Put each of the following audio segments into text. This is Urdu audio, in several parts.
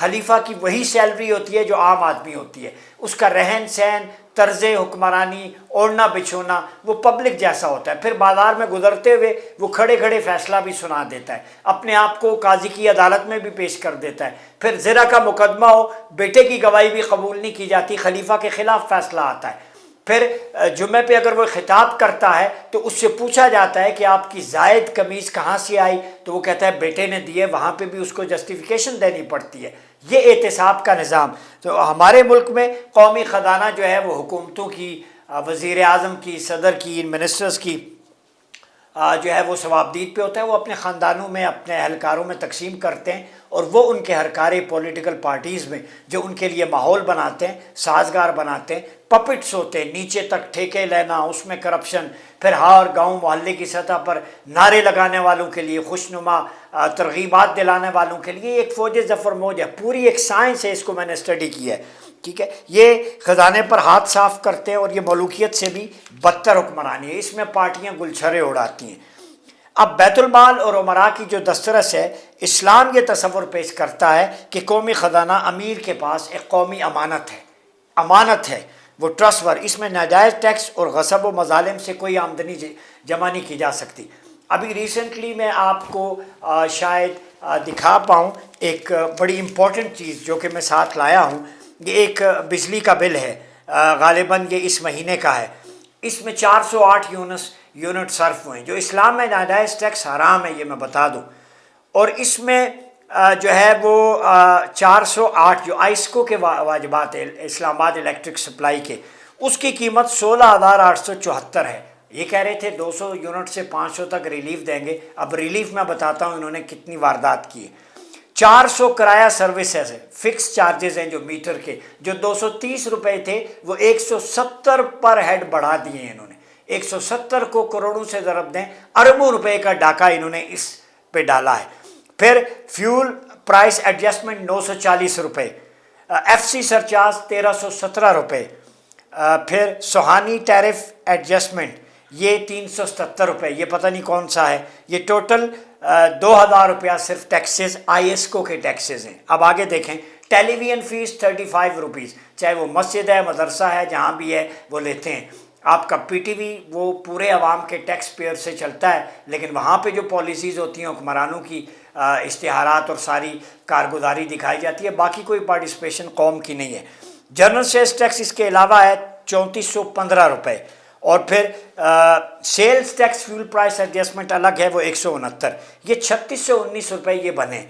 خلیفہ کی وہی سیلری ہوتی ہے جو عام آدمی ہوتی ہے، اس کا رہن سہن، طرز حکمرانی، اوڑھنا بچھونا وہ پبلک جیسا ہوتا ہے۔ پھر بازار میں گزرتے ہوئے وہ کھڑے کھڑے فیصلہ بھی سنا دیتا ہے، اپنے آپ کو قاضی کی عدالت میں بھی پیش کر دیتا ہے۔ پھر زنا کا مقدمہ ہو، بیٹے کی گواہی بھی قبول نہیں کی جاتی، خلیفہ کے خلاف فیصلہ آتا ہے۔ پھر جمعے پہ اگر وہ خطاب کرتا ہے تو اس سے پوچھا جاتا ہے کہ آپ کی زائد قمیض کہاں سے آئی، تو وہ کہتا ہے بیٹے نے دی ہے، وہاں پہ بھی اس کو جسٹیفیکیشن دینی پڑتی ہے۔ یہ احتساب کا نظام تو ہمارے ملک میں قومی خزانہ جو ہے وہ حکومتوں کی، وزیر اعظم کی، صدر کی، منسٹرز کی جو ہے وہ ثوابدید پہ ہوتا ہے، وہ اپنے خاندانوں میں، اپنے اہلکاروں میں تقسیم کرتے ہیں، اور وہ ان کے ہرکارے پولیٹیکل پارٹیز میں جو ان کے لیے ماحول بناتے ہیں، سازگار بناتے ہیں، پپٹس ہوتے ہیں، نیچے تک ٹھیکے لینا، اس میں کرپشن، پھر ہر گاؤں محلے کی سطح پر نعرے لگانے والوں کے لیے، خوشنما ترغیبات دلانے والوں کے لیے ایک فوج ظفر موج ہے، پوری ایک سائنس ہے، اس کو میں نے اسٹڈی کیا ہے، ٹھیک ہے۔ یہ خزانے پر ہاتھ صاف کرتے ہیں، اور یہ ملوکیت سے بھی بدتر حکمرانی ہے، اس میں پارٹیاں گلچھرے اڑاتی ہیں۔ اب بیت المال اور امراء کی جو دسترس ہے، اسلام یہ تصور پیش کرتا ہے کہ قومی خزانہ امیر کے پاس ایک قومی امانت ہے، وہ ٹرسٹ ور، اس میں ناجائز ٹیکس اور غصب و مظالم سے کوئی آمدنی جمع نہیں کی جا سکتی۔ ابھی ریسنٹلی میں آپ کو شاید دکھا پاؤں ایک بڑی امپورٹنٹ چیز جو کہ میں ساتھ لایا ہوں، یہ ایک بجلی کا بل ہے، غالباً یہ اس مہینے کا ہے، اس میں 408 یونٹ صرف ہوئے ہیں، جو اسلام میں ناجائز ٹیکس حرام ہے، یہ میں بتا دوں۔ اور اس میں جو ہے وہ 408 جو آئسکو کے واجبات ہیں، اسلام آباد الیکٹرک سپلائی کے، اس کی قیمت 16,874 ہے۔ یہ کہہ رہے تھے 200 یونٹ سے 500 تک ریلیف دیں گے، اب ریلیف میں بتاتا ہوں انہوں نے کتنی واردات کی ہے۔ 400 کرایہ سروسز ہیں، فکس چارجز ہیں جو میٹر کے، جو 230 روپے تھے وہ 170 پر ہیڈ بڑھا دیے ہیں انہوں نے، 170 کو کروڑوں سے ضرب دیں، اربوں روپے کا ڈاکہ انہوں نے اس پہ ڈالا ہے۔ پھر فیول پرائس ایڈجسٹمنٹ 940 روپے، ایف سی سرچارج 1317 روپے، پھر سوہانی ٹیرف ایڈجسٹمنٹ یہ 377 روپے، یہ پتہ نہیں کون سا ہے، یہ ٹوٹل 2000 روپیہ صرف ٹیکسز، آئی ایس کو کے ٹیکسز ہیں۔ اب آگے دیکھیں، ٹیلی ویژن فیس 35 روپیز، چاہے وہ مسجد ہے، مدرسہ ہے، جہاں بھی ہے وہ لیتے ہیں۔ آپ کا پی ٹی وی وہ پورے عوام کے ٹیکس پیئر سے چلتا ہے، لیکن وہاں پہ جو پالیسیز ہوتی ہیں حکمرانوں کی، اشتہارات اور ساری کارگزاری دکھائی جاتی ہے، باقی کوئی پارٹیسپیشن قوم کی نہیں ہے۔ جنرل سیلز ٹیکس اس کے علاوہ ہے 3415 روپے، اور پھر sales tax fuel price adjustment الگ ہے، وہ 169، یہ 3619 روپے یہ بنے۔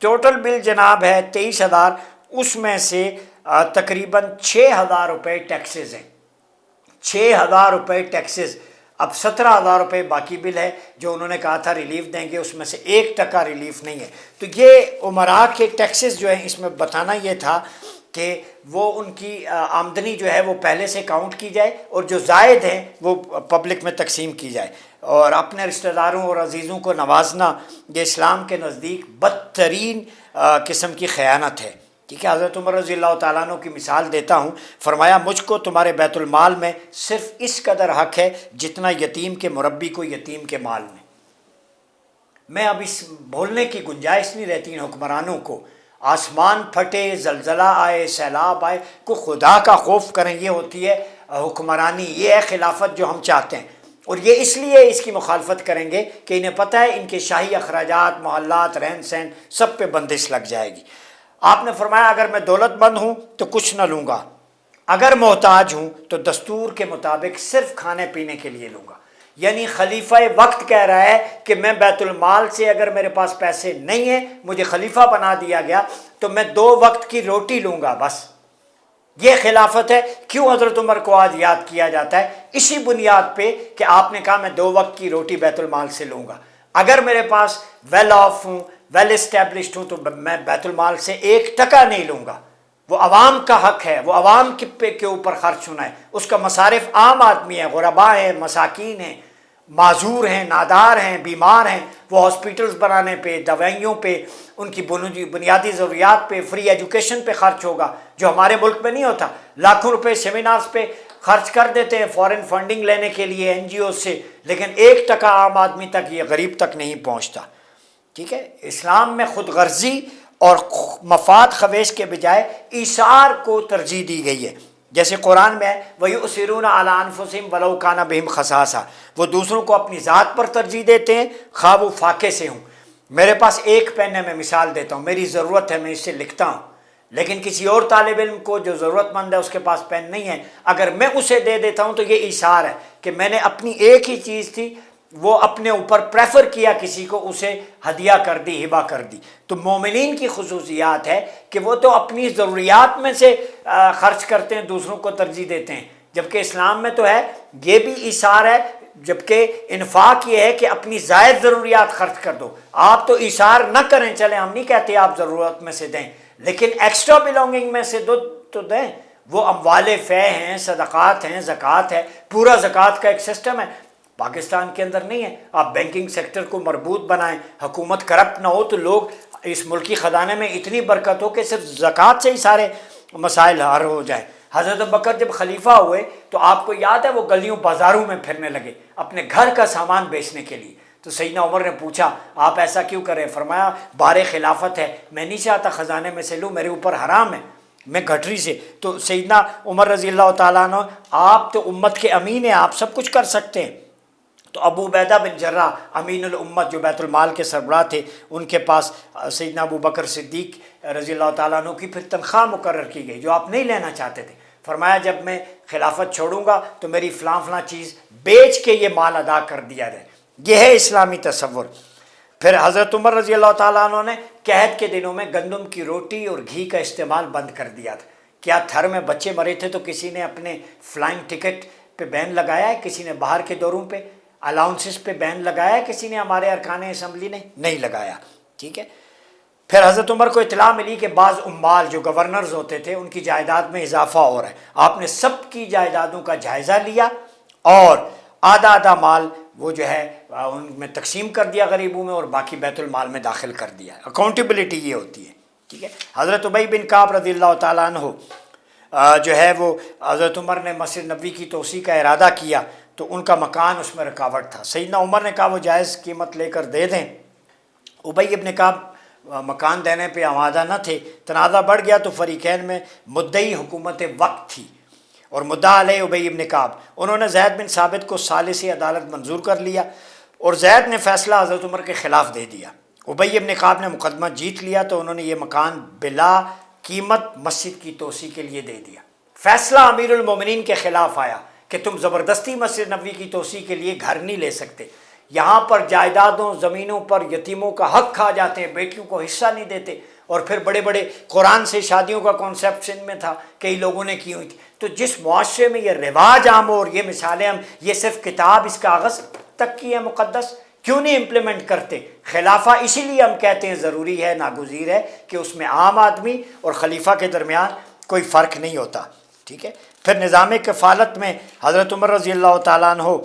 ٹوٹل بل جناب ہے 23,000، اس میں سے تقریباً 6,000 روپے ٹیکسز ہیں، 6,000 روپے ٹیکسز۔ اب 17,000 روپے باقی بل ہے جو انہوں نے کہا تھا ریلیف دیں گے، اس میں سے 1% ریلیف نہیں ہے۔ تو یہ عمراء کے ٹیکسز جو ہیں، اس میں بتانا یہ تھا کہ وہ ان کی آمدنی جو ہے وہ پہلے سے کاؤنٹ کی جائے، اور جو زائد ہیں وہ پبلک میں تقسیم کی جائے، اور اپنے رشتہ داروں اور عزیزوں کو نوازنا یہ اسلام کے نزدیک بدترین قسم کی خیانت ہے، ٹھیک ہے۔ حضرت عمر رضی اللہ تعالیٰ عنہ کی مثال دیتا ہوں، فرمایا مجھ کو تمہارے بیت المال میں صرف اس قدر حق ہے جتنا یتیم کے مربی کو یتیم کے مال میں اب اس بولنے کی گنجائش نہیں رہتی ان حکمرانوں کو۔ آسمان پھٹے، زلزلہ آئے، سیلاب آئے، کو خدا کا خوف کریں، یہ ہوتی ہے حکمرانی، یہ ہے خلافت جو ہم چاہتے ہیں۔ اور یہ اس لیے اس کی مخالفت کریں گے کہ انہیں پتہ ہے ان کے شاہی اخراجات، محلات، رہن سہن سب پہ بندش لگ جائے گی۔ آپ نے فرمایا اگر میں دولت مند ہوں تو کچھ نہ لوں گا، اگر محتاج ہوں تو دستور کے مطابق صرف کھانے پینے کے لیے لوں گا۔ یعنی خلیفہ وقت کہہ رہا ہے کہ میں بیت المال سے اگر میرے پاس پیسے نہیں ہیں، مجھے خلیفہ بنا دیا گیا تو میں 2 وقت کی روٹی لوں گا بس۔ یہ خلافت ہے۔ کیوں حضرت عمر کو آج یاد کیا جاتا ہے؟ اسی بنیاد پہ کہ آپ نے کہا میں 2 وقت کی روٹی بیت المال سے لوں گا۔ اگر میرے پاس ویل آف ہوں، ویل اسٹیبلشڈ ہوں، تو میں بیت المال سے 1% نہیں لوں گا۔ وہ عوام کا حق ہے، وہ عوام کے اوپر خرچ ہونا ہے، اس کا مصارف عام آدمی ہے، غرباء ہیں، مساکین ہیں، معذور ہیں، نادار ہیں، بیمار ہیں، وہ ہاسپیٹلز بنانے پہ، دوائیوں پہ، ان کی بنیادی ضروریات پہ، فری ایجوکیشن پہ خرچ ہوگا، جو ہمارے ملک میں نہیں ہوتا۔ لاکھوں روپے سیمینارز پہ خرچ کر دیتے ہیں فورن فنڈنگ لینے کے لیے این جی او سے، لیکن 1% عام آدمی تک، یہ غریب تک نہیں پہنچتا، ٹھیک ہے۔ اسلام میں خود غرضی اور مفاد خویش کے بجائے ایثار کو ترجیح دی گئی ہے. جیسے قرآن میں ہے وَيُؤْثِرُونَ عَلَىٰ أَنفُسِهِمْ وَلَوْ كَانَ بِهِمْ خَصَاصَةٌ، وہ دوسروں کو اپنی ذات پر ترجیح دیتے ہیں خواہ وہ فاقے سے ہوں. میرے پاس ایک پین ہے، میں مثال دیتا ہوں، میری ضرورت ہے، میں اس سے لکھتا ہوں، لیکن کسی اور طالب علم کو جو ضرورت مند ہے اس کے پاس پین نہیں ہے، اگر میں اسے دے دیتا ہوں تو یہ ایثار ہے کہ میں نے اپنی ایک ہی چیز تھی وہ اپنے اوپر پریفر کیا، کسی کو اسے ہدیہ کر دی، ہبہ کر دی. تو مومنین کی خصوصیات ہے کہ وہ تو اپنی ضروریات میں سے خرچ کرتے ہیں، دوسروں کو ترجیح دیتے ہیں، جبکہ اسلام میں تو ہے یہ بھی ایثار ہے، جبکہ انفاق یہ ہے کہ اپنی زائد ضروریات خرچ کر دو. آپ تو ایثار نہ کریں، چلیں ہم نہیں کہتے آپ ضرورت میں سے دیں، لیکن ایکسٹرا بلونگنگ میں سے دو تو دیں. وہ اموال فے ہیں، صدقات ہیں، زکوٰۃ ہے، پورا زکوٰۃ کا ایک سسٹم ہے، پاکستان کے اندر نہیں ہے. آپ بینکنگ سیکٹر کو مربوط بنائیں، حکومت کرپٹ نہ ہو تو لوگ اس ملکی خزانے میں اتنی برکت ہو کہ صرف زکوٰۃ سے ہی سارے مسائل حل ہو جائیں. حضرت ابوبکر جب خلیفہ ہوئے تو آپ کو یاد ہے وہ گلیوں بازاروں میں پھرنے لگے اپنے گھر کا سامان بیچنے کے لیے. تو سیدنا عمر نے پوچھا آپ ایسا کیوں کریں؟ فرمایا بار خلافت ہے، میں نہیں چاہتا خزانے میں سے لوں، میرے اوپر حرام ہے، میں گھٹری سے. تو سیدنا عمر رضی اللہ تعالیٰ عنہ، آپ تو امت کے امین ہیں، آپ سب کچھ کر سکتے ہیں. تو ابو عبیدہ بن جراح امین الامت جو بیت المال کے سربراہ تھے، ان کے پاس سیدنا ابو بکر صدیق رضی اللہ تعالیٰ عنہ کی پھر تنخواہ مقرر کی گئی جو آپ نہیں لینا چاہتے تھے. فرمایا جب میں خلافت چھوڑوں گا تو میری فلاں فلاں چیز بیچ کے یہ مال ادا کر دیا جائے. یہ ہے اسلامی تصور. پھر حضرت عمر رضی اللہ تعالیٰ عنہ نے قحط کے دنوں میں گندم کی روٹی اور گھی کا استعمال بند کر دیا تھا. کیا تھر میں بچے مرے تھے تو کسی نے اپنے فلائنگ ٹکٹ پہ بین لگایا ہے؟ کسی نے باہر کے دوروں پہ الاؤنسز پہ بین لگایا ہے؟ کسی نے ہمارے ارکان اسمبلی نے نہیں لگایا. ٹھیک ہے. پھر حضرت عمر کو اطلاع ملی کہ بعض عمال جو گورنرز ہوتے تھے ان کی جائیداد میں اضافہ ہو رہا ہے. آپ نے سب کی جائیدادوں کا جائزہ لیا اور آدھا آدھا مال وہ جو ہے ان میں تقسیم کر دیا غریبوں میں، اور باقی بیت المال میں داخل کر دیا. اکاؤنٹیبلٹی یہ ہوتی ہے. ٹھیک ہے. حضرت ابی بن کعب رضی اللہ تعالیٰ عنہ جو ہے وہ حضرت عمر نے مسجد نبوی کی توسیع کا ارادہ کیا تو ان کا مکان اس میں رکاوٹ تھا. سیدنا عمر نے کہا وہ جائز قیمت لے کر دے دیں. ابی بن کعب مکان دینے پہ آمادہ نہ تھے. تنازع بڑھ گیا تو فریقین میں مدعی حکومت وقت تھی اور مدعا علیہ ابی بن کعب. انہوں نے زید بن ثابت کو ثالثی عدالت منظور کر لیا اور زید نے فیصلہ حضرت عمر کے خلاف دے دیا. ابی بن کعب نے مقدمہ جیت لیا تو انہوں نے یہ مکان بلا قیمت مسجد کی توسیع کے لیے دے دیا. فیصلہ امیر المومنین کے خلاف آیا کہ تم زبردستی مسجد نبوی کی توسیع کے لیے گھر نہیں لے سکتے. یہاں پر جائیدادوں زمینوں پر یتیموں کا حق کھا جاتے ہیں، بیٹیوں کو حصہ نہیں دیتے. اور پھر بڑے بڑے قرآن سے شادیوں کا کانسیپٹ ان میں تھا، کئی لوگوں نے کی ہوئی تھی. تو جس معاشرے میں یہ رواج عام ہو اور یہ مثالیں ہم یہ صرف کتاب اس کاغذ تک کی ہے مقدس، کیوں نہیں امپلیمنٹ کرتے؟ خلافہ اسی لیے ہم کہتے ہیں ضروری ہے، ناگزیر ہے کہ اس میں عام آدمی اور خلیفہ کے درمیان کوئی فرق نہیں ہوتا. ٹھیک ہے. پھر نظام کفالت میں حضرت عمر رضی اللہ تعالیٰ عنہ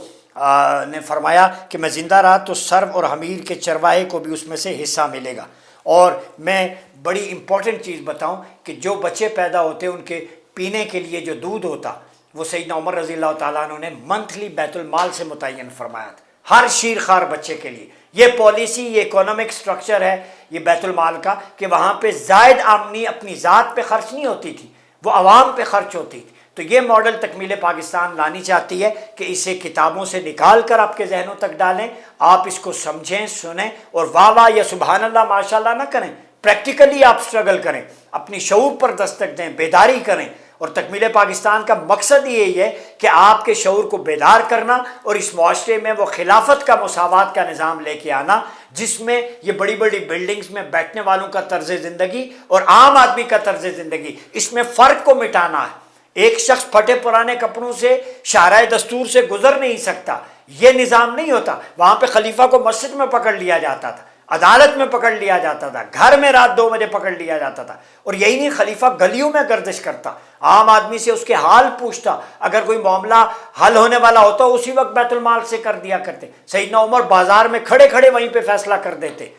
نے فرمایا کہ میں زندہ رہا تو سرو اور حمیر کے چرواہے کو بھی اس میں سے حصہ ملے گا. اور میں بڑی امپورٹنٹ چیز بتاؤں کہ جو بچے پیدا ہوتے ان کے پینے کے لیے جو دودھ ہوتا وہ سیدنا عمر رضی اللہ تعالیٰ عنہ نے منتھلی بیت المال سے متعین فرمایا تھا ہر شیر خوار بچے کے لیے. یہ پالیسی، یہ اکونومک سٹرکچر ہے یہ بیت المال کا کہ وہاں پہ زائد آمدنی اپنی ذات پہ خرچ نہیں ہوتی تھی، وہ عوام پہ خرچ ہوتی تھی. تو یہ ماڈل تکمیل پاکستان لانی چاہتی ہے کہ اسے کتابوں سے نکال کر آپ کے ذہنوں تک ڈالیں، آپ اس کو سمجھیں، سنیں اور واہ واہ یا سبحان اللہ ماشاء اللہ نہ کریں. پریکٹیکلی آپ سٹرگل کریں، اپنی شعور پر دستک دیں، بیداری کریں. اور تکمیل پاکستان کا مقصد یہی ہے کہ آپ کے شعور کو بیدار کرنا اور اس معاشرے میں وہ خلافت کا مساوات کا نظام لے کے آنا جس میں یہ بڑی بڑی بلڈنگز میں بیٹھنے والوں کا طرز زندگی اور عام آدمی کا طرز زندگی، اس میں فرق کو مٹانا ہے. ایک شخص پھٹے پرانے کپڑوں سے شاہراہ دستور سے گزر نہیں سکتا، یہ نظام نہیں ہوتا. وہاں پہ خلیفہ کو مسجد میں پکڑ لیا جاتا تھا، عدالت میں پکڑ لیا جاتا تھا، گھر میں رات 2 بجے پکڑ لیا جاتا تھا. اور یہی نہیں، خلیفہ گلیوں میں گردش کرتا، عام آدمی سے اس کے حال پوچھتا، اگر کوئی معاملہ حل ہونے والا ہوتا اسی وقت بیت المال سے کر دیا کرتے. سیدنا عمر بازار میں کھڑے کھڑے وہیں پہ فیصلہ کر دیتے.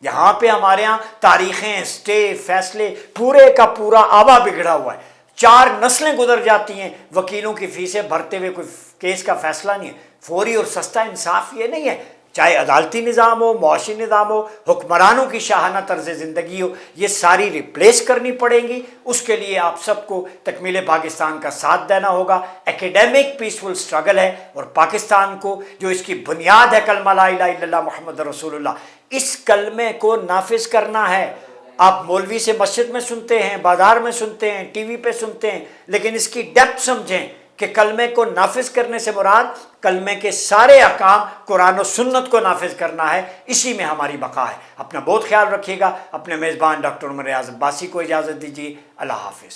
یہاں پہ ہمارے ہاں تاریخیں، سٹے، فیصلے پورے کا پورا آبا بگڑا ہوا ہے. 4 نسلیں گزر جاتی ہیں وکیلوں کی فیسیں بھرتے ہوئے، کوئی کیس کا فیصلہ نہیں ہے. فوری اور سستا انصاف یہ نہیں ہے چاہے عدالتی نظام ہو، معاشی نظام ہو، حکمرانوں کی شاہانہ طرز زندگی ہو، یہ ساری ریپلیس کرنی پڑیں گی۔ اس کے لیے آپ سب کو تکمیل پاکستان کا ساتھ دینا ہوگا۔ ایکیڈیمک پیسفل سٹرگل ہے، اور پاکستان کو جو اس کی بنیاد ہے کلمہ لا الہ الا اللہ محمد رسول اللہ، اس کلمے کو نافذ کرنا ہے۔ آپ مولوی سے مسجد میں سنتے ہیں، بازار میں سنتے ہیں، ٹی وی پہ سنتے ہیں، لیکن اس کی ڈیپتھ سمجھیں کہ کلمے کو نافذ کرنے سے مراد کلمے کے سارے احکام قرآن و سنت کو نافذ کرنا ہے۔ اسی میں ہماری بقا ہے۔ اپنا بہت خیال رکھیے گا۔ اپنے میزبان ڈاکٹر عمر ریاض عباسی کو اجازت دیجیے۔ اللہ حافظ۔